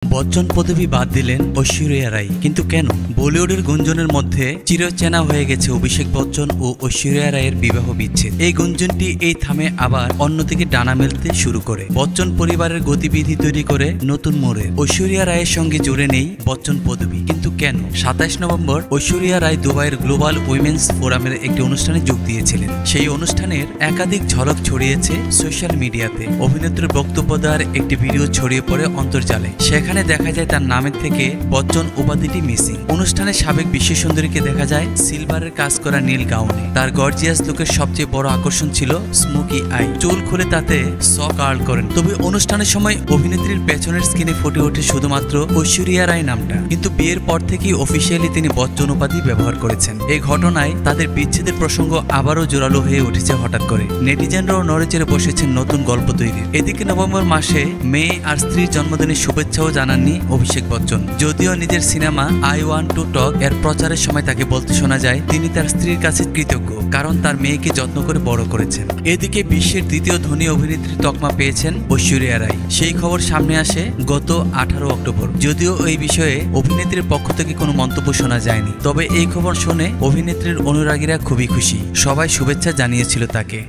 বচ্চন পদবি বাদ দিলেন ঐশ্বরিয়া রাই, কিন্তু কেন? বলিউডের গুঞ্জনের মধ্যে চিরচেনা হয়ে গেছে অভিষেক বচ্চন ও ঐশ্বরিয়া রায়ের বিবাহ বিচ্ছেদ। এই গুঞ্জনটি এই থামে আবার অন্যদিকে ডানা মেলতে শুরু করে। বচ্চন পরিবারের গতিবিধি তৈরি করে নতুন মোড়ে। ঐশ্বরিয়া রায়ের সঙ্গে জুড়ে নেই বচ্চন পদবি, কিন্তু কেন? 27 নভেম্বর ঐশ্বরিয়া রায় দুবাইয়ের গ্লোবাল উইমেন্স ফোরামের একটি অনুষ্ঠানে যোগ দিয়েছিলেন। সেই অনুষ্ঠানের একাধিক ঝলক ছড়িয়েছে সোশ্যাল মিডিয়াতে। অভিনেত্রীর বক্তব্য দেওয়ার একটি ভিডিও ছড়িয়ে পড়ে অন্তর্জালে। সেখানে দেখা যায় তার নামের থেকে বচ্চন উপাধিটি মিসিং। অনুষ্ঠানে সাবেক বিশ্ব সুন্দরীকে দেখা যায় সিলভারের কাজ করা নীল গাউনে। তার গর্জিয়াস লুকের সবচেয়ে বড় আকর্ষণ ছিল স্মোকি আই। চুল খুলে তাতে কার্ল করেন। তবে অনুষ্ঠানের সময় অভিনেত্রীর পেছনের স্ক্রিনে ফুটে ওঠে শুধুমাত্র ঐশ্বরিয়া রায় নামটা, কিন্তু বিয়ের পর থেকেই অফিসিয়ালি তিনি বচ্চন উপাধি ব্যবহার করেছেন। এই ঘটনায় তাদের বিচ্ছেদের প্রসঙ্গ আবারও জোরালো হয়ে উঠেছে হঠাৎ করে। নেটিজেনরাও নড়েচড়ে বসেছেন নতুন গল্প তৈরির। এদিকে নভেম্বর মাসে মেয়ে আর স্ত্রীর জন্মদিনের শুভেচ্ছাও জানাননি অভিষেক বচ্চন। যদিও নিজের cinema I want to talk এর প্রচারের সময় তাকে বলতে শোনা যায় তিনি তার স্ত্রীর কাছে কৃতজ্ঞ, কারণ তার মেয়েকে যত্ন করে বড় করেছেন। এদিকে বিশ্বের দ্বিতীয় ধনী অভিনেত্রী তকমা পেয়েছেন ঐশ্বরিয়া রায়। সেই খবর সামনে আসে গত 18 অক্টোবর। যদিও এই বিষয়ে অভিনেত্রীর পক্ষ থেকে কোনো মন্তব্য শোনা যায়নি, তবে এই খবর শুনে অভিনেত্রীর অনুরাগীরা খুবই খুশি। সবাই শুভেচ্ছা জানিয়েছিল তাকে।